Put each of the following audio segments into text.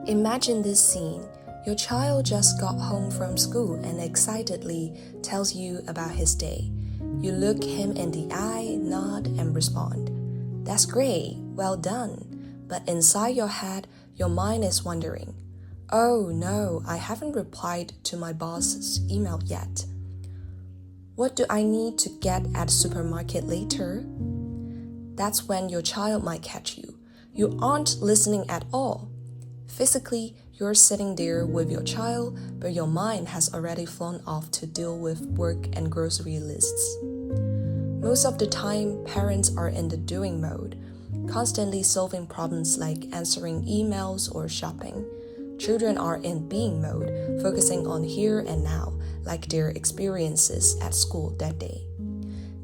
Imagine this scene. Your child just got home from school and excitedly tells you about his day. You look him in the eye, nod, and respond. That's great, well done. But inside your head, your mind is wondering, oh no, I haven't replied to my boss's email yet. What do I need to get at supermarket later? That's when your child might catch you. You aren't listening at all. Physically, you're sitting there with your child, but your mind has already flown off to deal with work and grocery lists. Most of the time, parents are in the doing mode, constantly solving problems like answering emails or shopping. Children are in being mode, focusing on here and now, like their experiences at school that day.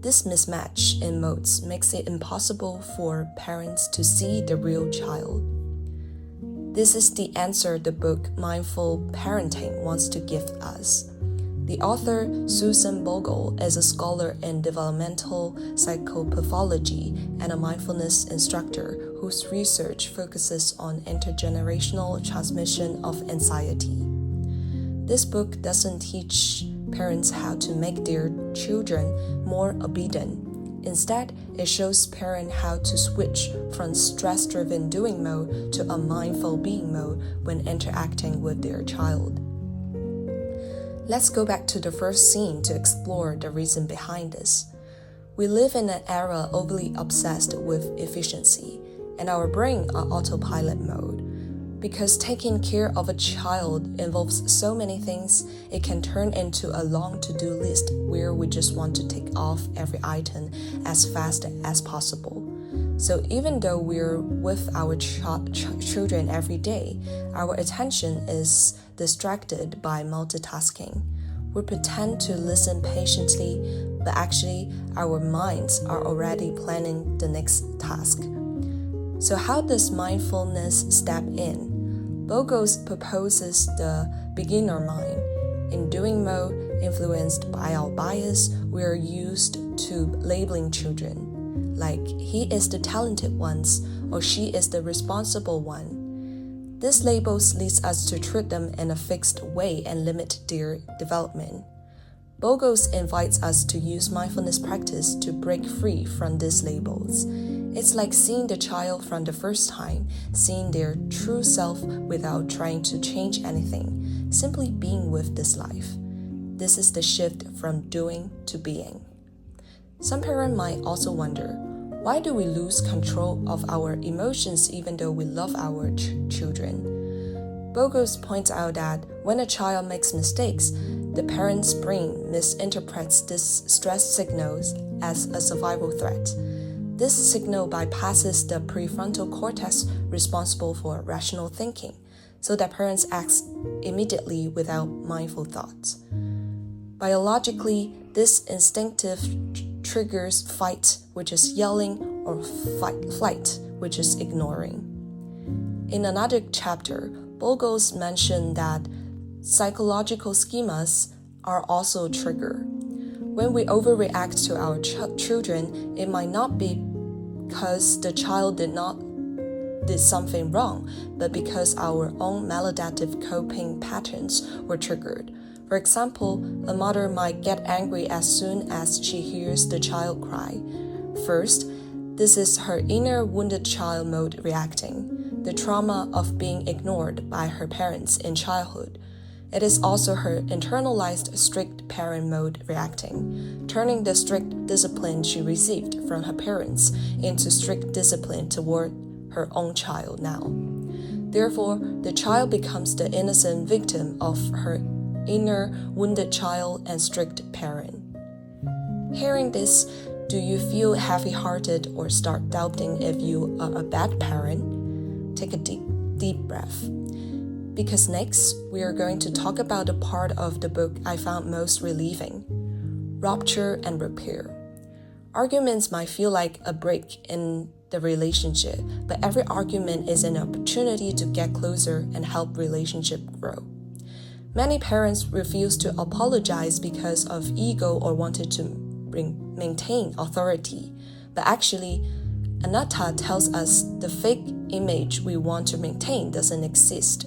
This mismatch in modes makes it impossible for parents to see the real child. This is the answer the book Mindful Parenting wants to give us. The author, Susan Bogels, is a scholar in developmental psychopathology and a mindfulness instructor whose research focuses on intergenerational transmission of anxiety. This book doesn't teach parents how to make their children more obedient. Instead, it shows parents how to switch from stress-driven doing mode to a mindful being mode when interacting with their child. Let's go back to the first scene to explore the reason behind this. We live in an era overly obsessed with efficiency, and our brain are autopilot mode. Because taking care of a child involves so many things, it can turn into a long to-do list where we just want to tick off every item as fast as possible. So even though we're with our children every day, our attention is distracted by multitasking. We pretend to listen patiently, but actually our minds are already planning the next task. So how does mindfulness step in? Bogels proposes the beginner mind. In doing mode, influenced by our bias, we are used to labeling children, like he is the talented one or she is the responsible one. These labels leads us to treat them in a fixed way and limit their development. Bogels invites us to use mindfulness practice to break free from these labels. It's like seeing the child from the first time, seeing their true self without trying to change anything, simply being with this life. This is the shift from doing to being. Some parents might also wonder, why do we lose control of our emotions even though we love our children? Bogels points out that when a child makes mistakes, the parent's brain misinterprets these stress signals as a survival threat. This signal bypasses the prefrontal cortex responsible for rational thinking, so that parents act immediately without mindful thoughts. Biologically, this instinctive triggers fight, which is yelling, or flight, which is ignoring. In another chapter, Bogels mentioned that psychological schemas are also a trigger. When we overreact to our children, it might not be because the child did something wrong, but because our own maladaptive coping patterns were triggered. For example, a mother might get angry as soon as she hears the child cry. First, this is her inner wounded child mode reacting, the trauma of being ignored by her parents in childhood. It is also her internalized strict parent mode reacting, turning the strict discipline she received from her parents into strict discipline toward her own child now. Therefore, the child becomes the innocent victim of her inner wounded child and strict parent. Hearing this, do you feel heavy-hearted or start doubting if you are a bad parent? Take a deep breath. Because next, we are going to talk about the part of the book I found most relieving: rupture and repair. Arguments might feel like a break in the relationship, but every argument is an opportunity to get closer and help relationship grow. Many parents refuse to apologize because of ego or wanted to maintain authority, but actually, Anatta tells us the fake image we want to maintain doesn't exist.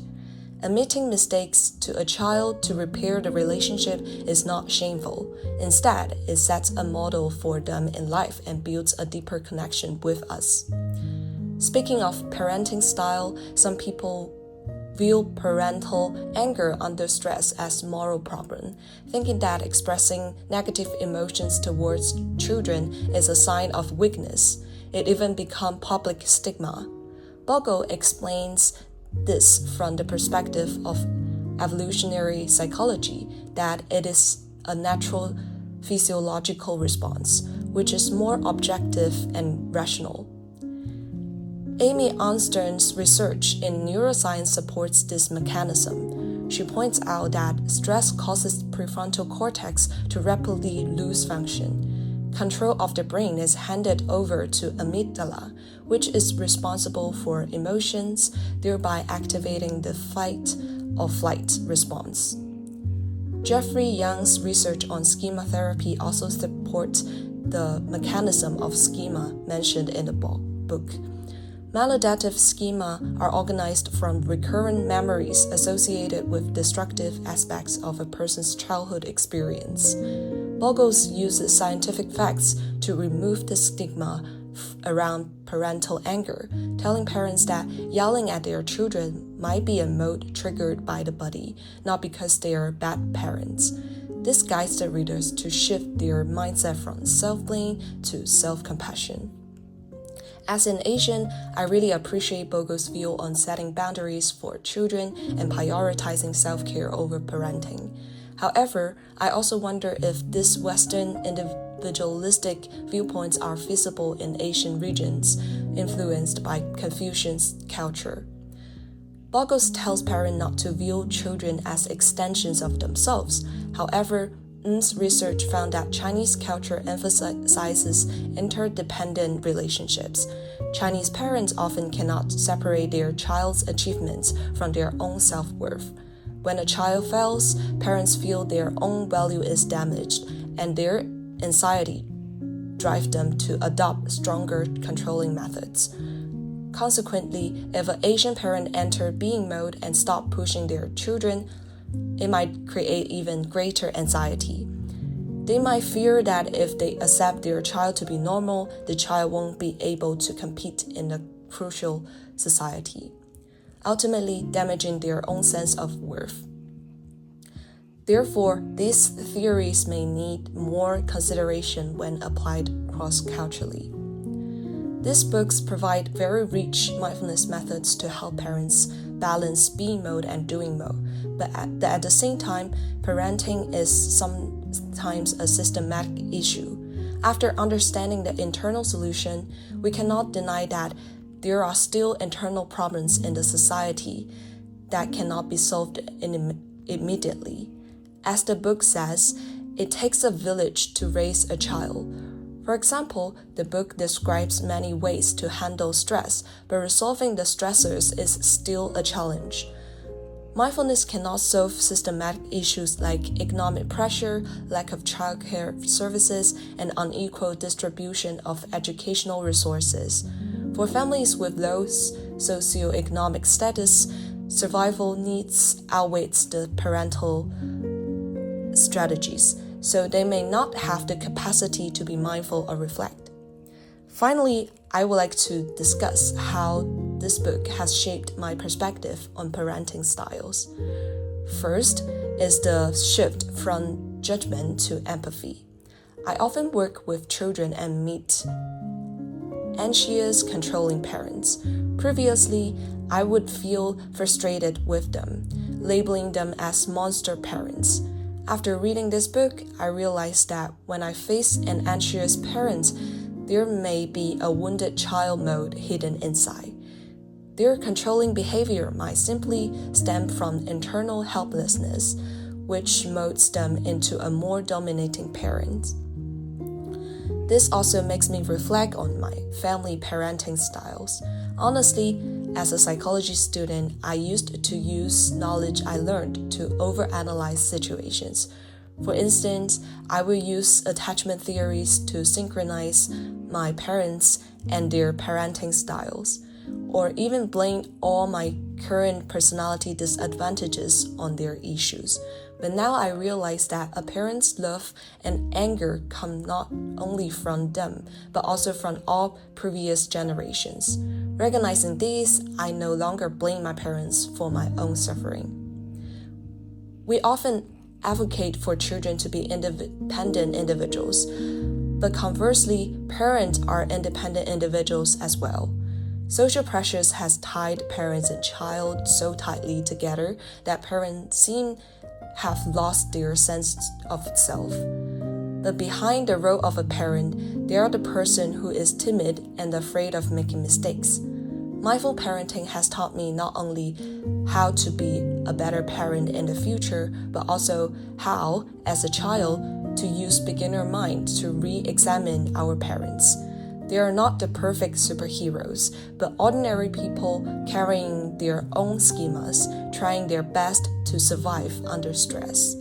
Admitting mistakes to a child to repair the relationship is not shameful. Instead, it sets a model for them in life and builds a deeper connection with us. Speaking of parenting style, some people view parental anger under stress as a moral problem, thinking that expressing negative emotions towards children is a sign of weakness. It even becomes public stigma. Bogle explains this from the perspective of evolutionary psychology, that it is a natural physiological response, which is more objective and rational. Amy Armstrong's research in neuroscience supports this mechanism. She points out that stress causes prefrontal cortex to rapidly lose function. Control of the brain is handed over to amygdala, which is responsible for emotions, thereby activating the fight or flight response. Jeffrey Young's research on schema therapy also supports the mechanism of schema mentioned in the book. Maladaptive schema are organized from recurrent memories associated with destructive aspects of a person's childhood experience. Bogels uses scientific facts to remove the stigma around parental anger, telling parents that yelling at their children might be a mode triggered by the body, not because they are bad parents. This guides the readers to shift their mindset from self-blame to self-compassion. As an Asian, I really appreciate Bogels' view on setting boundaries for children and prioritizing self-care over parenting. However, I also wonder if these Western individualistic viewpoints are feasible in Asian regions, influenced by Confucian's culture. Bogels tells parents not to view children as extensions of themselves. However, Ng's research found that Chinese culture emphasizes interdependent relationships. Chinese parents often cannot separate their child's achievements from their own self-worth. When a child fails, parents feel their own value is damaged, and their anxiety drives them to adopt stronger controlling methods. Consequently, if an Asian parent enters being mode and stops pushing their children, it might create even greater anxiety. They might fear that if they accept their child to be normal, the child won't be able to compete in a crucial society, ultimately damaging their own sense of worth. Therefore, these theories may need more consideration when applied cross-culturally. These books provide very rich mindfulness methods to help parents balance being mode and doing mode, but at the same time, parenting is sometimes a systematic issue. After understanding the internal solution, we cannot deny that there are still internal problems in the society that cannot be solved immediately. As the book says, it takes a village to raise a child. For example, the book describes many ways to handle stress, but resolving the stressors is still a challenge. Mindfulness cannot solve systematic issues like economic pressure, lack of childcare services, and unequal distribution of educational resources. For families with low socioeconomic status, survival needs outweighs the parental strategies, so they may not have the capacity to be mindful or reflect. Finally, I would like to discuss how this book has shaped my perspective on parenting styles. First is the shift from judgment to empathy. I often work with children and meet anxious, controlling parents. Previously, I would feel frustrated with them, labeling them as monster parents. After reading this book, I realized that when I face an anxious parent, there may be a wounded child mode hidden inside. Their controlling behavior might simply stem from internal helplessness, which molds them into a more dominating parent. This also makes me reflect on my family parenting styles. Honestly, as a psychology student, I used to use knowledge I learned to overanalyze situations. For instance, I will use attachment theories to synchronize my parents' and their parenting styles, or even blame all my current personality disadvantages on their issues. But now I realize that a parent's love and anger come not only from them, but also from all previous generations. Recognizing this, I no longer blame my parents for my own suffering. We often advocate for children to be independent individuals, but conversely, parents are independent individuals as well. Social pressures has tied parents and child so tightly together that parents seem have lost their sense of self. But behind the role of a parent, they are the person who is timid and afraid of making mistakes. Mindful parenting has taught me not only how to be a better parent in the future, but also how, as a child, to use beginner mind to re-examine our parents. They are not the perfect superheroes, but ordinary people carrying their own schemas, trying their best to survive under stress.